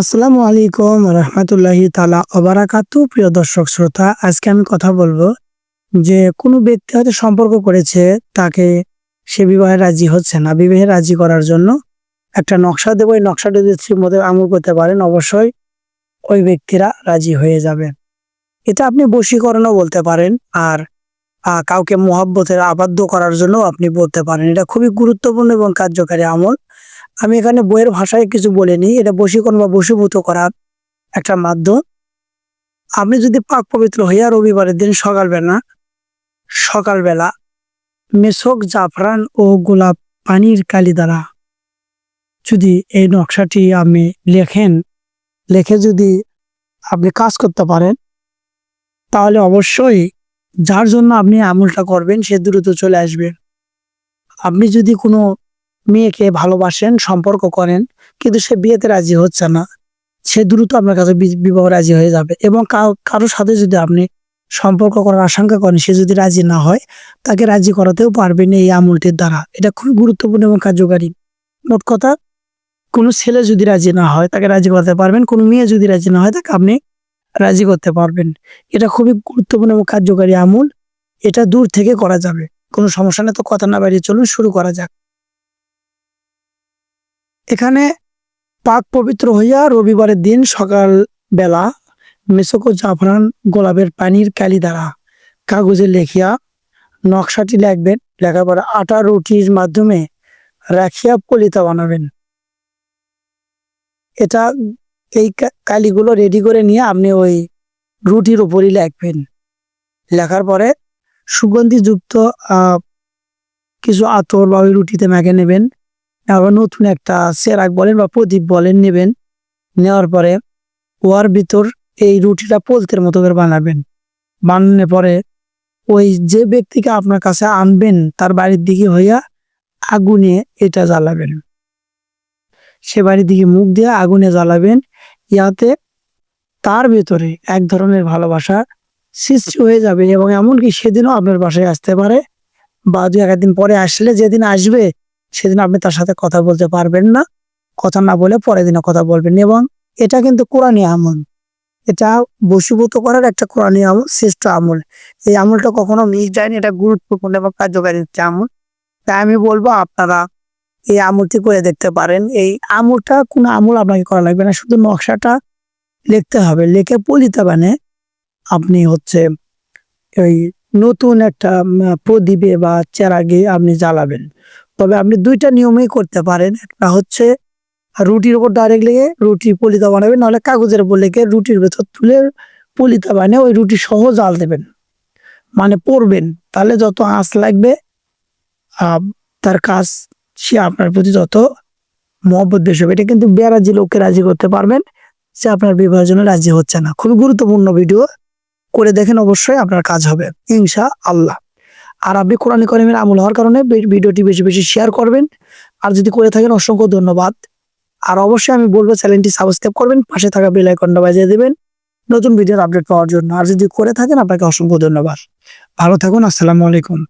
আসসালামু আলাইকুম রহমতুল্লাহি তাআলা ওয়া বারাকাতু। প্রিয় দর্শক শ্রোতা, আজকে আমি কথা বলবো যে কোনো ব্যক্তি হয়তো সম্পর্ক করেছে, তাকে সে বিবাহে রাজি হচ্ছে না। বিবাহে রাজি করার জন্য একটা নকশা দেবো। এই নকশাটা যদি ঠিকমতো আমল করতে পারেন, অবশ্যই ওই ব্যক্তিরা রাজি হয়ে যাবে। এটা আপনি বশীকরণও বলতে পারেন, আর কাউকে মহব্বতের আবদ্ধ করার জন্য আপনি বলতে পারেন। এটা খুবই গুরুত্বপূর্ণ এবং কার্যকারী আমল। আমি এখানে বইয়ের ভাষায় কিছু বলিনি, এটা বশীকরণ বা বশীভূত করার একটা মাধ্যম। আপনি যদি পাক পবিত্র হইয়া রবিবারের দিন সকালবেলা মেসক, জাফরান ও গোলাপ পানির কালি দ্বারা যদি এই নকশাটি আপনি লিখে যদি আপনি কাজ করতে পারেন, তাহলে অবশ্যই যার জন্য আপনি আমলটা করবেন সে দ্রুত চলে আসবে। আপনি যদি কোনো মেয়েকে ভালোবাসেন, সম্পর্ক করেন, কিন্তু সে বিয়েতে রাজি হচ্ছে না, সে দ্রুত আপনার কাছে বিবাহ রাজি হয়ে যাবে। এবং কারোর সাথে যদি আপনি সম্পর্ক করার আশঙ্কা করেন, সে যদি রাজি না হয়, তাকে রাজি করাতেও পারবেন এই আমলটির দ্বারা। এটা খুবই গুরুত্বপূর্ণ এবং কার্যকারী। মোট কথা, কোনো ছেলে যদি রাজি না হয়, তাকে রাজি করতে পারবেন। কোনো মেয়ে যদি রাজি না হয়, তাকে আপনি রাজি করতে পারবেন। এটা খুবই গুরুত্বপূর্ণ এবং কার্যকারী আমল। এটা দূর থেকে করা যাবে। কোনো সমস্যা নেই, তো কথা না বাড়িয়ে চলুন শুরু করা যাক। এখানে পাক পবিত্র হইয়া রবিবারের দিন সকাল বেলা মেসক ও জাফরান গোলাপের পানির কালি দ্বারা কাগজে লিখিয়া নকশাটি লিখবেন। লেখার পরে আটা রুটির মাধ্যমে রাখিয়া পলিতা বানাবেন। এটা এই কালিগুলো রেডি করে নিয়ে আপনি ওই রুটির উপরই লিখবেন। লেখার পরে সুগন্ধিযুক্ত কিছু আতর বা ওই রুটিতে মেখে নেবেন। আবার নতুন একটা চেরাগ বলেন বা প্রদীপ বলেন নেবেন। নেওয়ার পরে ওয়ার ভিতর এই রুটিটা পোলতের মতো করে বানাবেন। বানানোর পরে ওই যে ব্যক্তিকে আপনার কাছে আনবেন, তার বাড়ির দিকে হইয়া আগুনে এটা জ্বালাবেন। সে বাড়ির দিকে মুখ দিয়ে আগুনে জ্বালাবেন। ইয়াতে তার ভেতরে এক ধরনের ভালোবাসা সৃষ্টি হয়ে যাবে, এবং এমনকি সেদিনও আপনার বাসায় আসতে পারে, বা দু একদিন পরে আসলে, যেদিন আসবে সেদিন আপনি তার সাথে কথা বলতে পারবেন না। কথা না বলে পরের দিনে কথা বলবেন। এবং এটা কিন্তু কোরআনী আমল। এটা বশীভূত করার একটা কোরআনী আমল, শ্রেষ্ঠ আমল। এই আমলটা কখনো মিস যায়নি। এটা গুরুত্বপূর্ণ এবং কার্যকারী একটা আমল। তাই আমি বলবো আপনারা এই আমলটি করে দেখতে পারেন। এই আমলটা কোনো আমল আপনাকে করা লাগবে না, শুধু নকশাটা লিখতে হবে। লিখে পলিতা বানিয়ে আপনি ওই নতুন একটা প্রদীপে বা চেরাগে আপনি জ্বালাবেন। তবে আপনি দুইটা নিয়মেই করতে পারেন। একটা হচ্ছে রুটির উপর ডাইরেক্ট লেগে রুটি পলিতা বানাবেন, নাহলে কাগজের উপর লেগে রুটির ভেতর তুলে পলিতা বানিয়ে ওই রুটি সহ জাল দেবেন, মানে পড়বেন। তাহলে যত আঁচ লাগবে তার কাজ, সে আপনার প্রতি যত মহব্বত বেশি হবে। এটা কিন্তু বেরাজি লোককে রাজি করতে পারবেন সে আপনার বিবাহের জন্য রাজি হচ্ছে না। খুবই গুরুত্বপূর্ণ ভিডিও, করে দেখেন, অবশ্যই আপনার কাজ হবে ইনশাআল্লাহ। আর আপনি কোরআন কারীমের আমল হওয়ার কারণে ভিডিওটি বেশি বেশি শেয়ার করবেন। আর যদি করে থাকেন, অসংখ্য ধন্যবাদ। আর অবশ্যই আমি বলবো চ্যানেলটি সাবস্ক্রাইব করবেন, পাশে থাকা বেল আইকনটা বাজিয়ে দেবেন নতুন ভিডিওর আপডেট পাওয়ার জন্য। আর যদি করে থাকেন, আপনাকে অসংখ্য ধন্যবাদ। ভালো থাকুন। আসসালামু আলাইকুম।